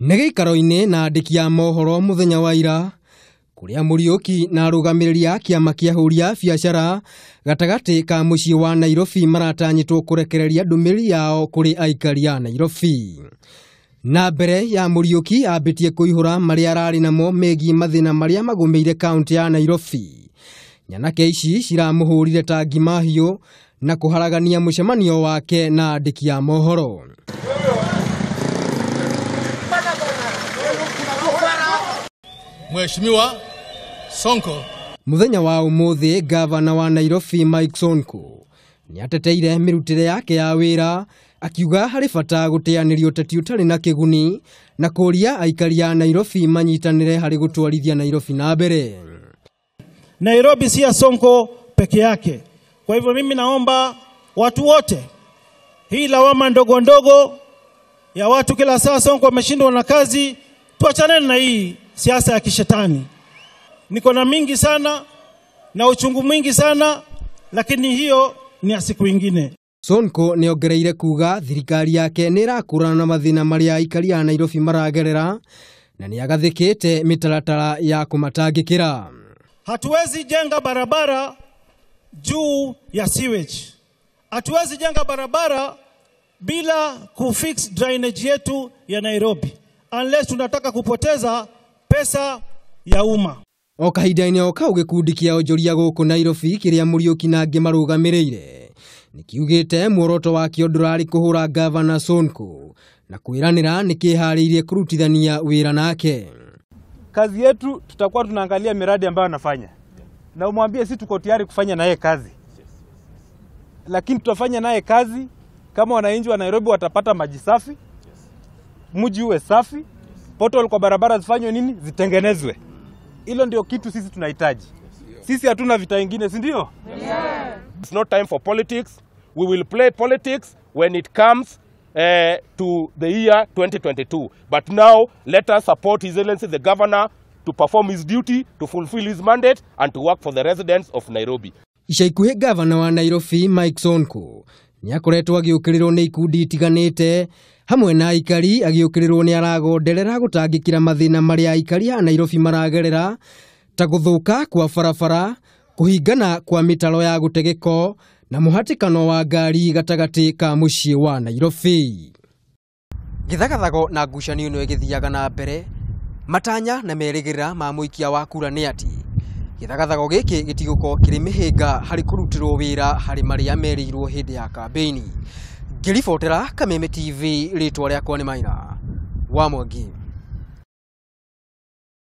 Nĩ gĩikaro-inĩ na andĩki a mohoro muthenya wa ira kuria Muriuki na arugamiriri a kiama kia huria biacara gatagati ka mucii wa Nairobi maratanyitwo kurekereria ndumiriri yao kuri aikari a Nairobi. Nambere ya Muriuki ambitie kuihura maria arari namo megi mathina maria magumeire kaunti ya Nairobi. Nyanake ici ciramuhurire tangi mahiu na kuharagania mucemanio wake na andĩki a mohoro. Mheshimiwa Sonko. Muthenya wa umuthi Ngavana wa Nairobi Mike Sonko ni ateteire mirutire yake ya wira akiuga hari bata guteaniria uteti utari na kiguni na kuria aikari ya Nairobi manyitanire hari gutwarithia Nairobi nambere. Nairobi si ya Sonko peke yake. Kwa hivyo mimi naomba watu wote, hii lawama ndogo ndogo ya watu kila saa Sonko ameshindwa na kazi, tuachane na hii siasa ya kishetani. Niko na mingi sana na uchungu mwingi sana, lakini hiyo ni ya siku ingine. Sonko ni ongereire kuuga thirikari yake ni irakurana na mathina maria aikari ya Nairobi maragerera na ni agathikite mitaratara ya kumatangikira. Hatuwezi jenga barabara juu ya sewage. Hatuwezi jenga barabara bila kufix drainage yetu ya Nairobi, unless tunataka kupoteza pesa ya umma. Okahinda-ini oka gikundi kia onjoria guku Nairobi kiria Muriuki na angi marugamirire nikiugite muoroto wakio ndurari kuhura Ngavana Sonko na kwiranira nikihariirie kurutithania wira nake. Kazi yetu tutakuwa tunaangalia miradi ambayo anafanya. Na umwambie sisi tuko tayari kufanya naye kazi. Lakini tutafanya naye kazi kama wananchi wa Nairobi watapata maji safi, mji uwe safi, portal kwa barabara zifanywe nini? Zitengenezwe. Hilo ndio kitu sisi tunahitaji. Sisi hatuna vita vingine, si ndio? It's not time for politics. We will play politics when it comes to the year 2022. But now, let us support His Excellency the Governor to perform his duty, to fulfill his mandate, and to work for the residents of Nairobi. Ica ikuhi Ngavana wa Nairobi Mike Sonko ni akoretwo agiukirirwo ni ikundi itiganite hamwe na aikari agiukirirwo ni aragonderera gutangikira mathina maria aikari a Nairobi maragerera ta guthuka kwa barabara, kuhingana kwa mitaro ya gutegeko na muhatikano wa ngari gatagati ka mucii wa Nairobi. Githagathago na ngucanio no igithiaga na mbere, matanya na merigirira ma muikia wa kura ni ati githagathago giki gitiguko kiri mihinga hari kurutirwo wira hari maria merirwo hindi ya kampeini. Ngiribotera Kameme TV, ritwa riakwa ni Maina wa Mwangi.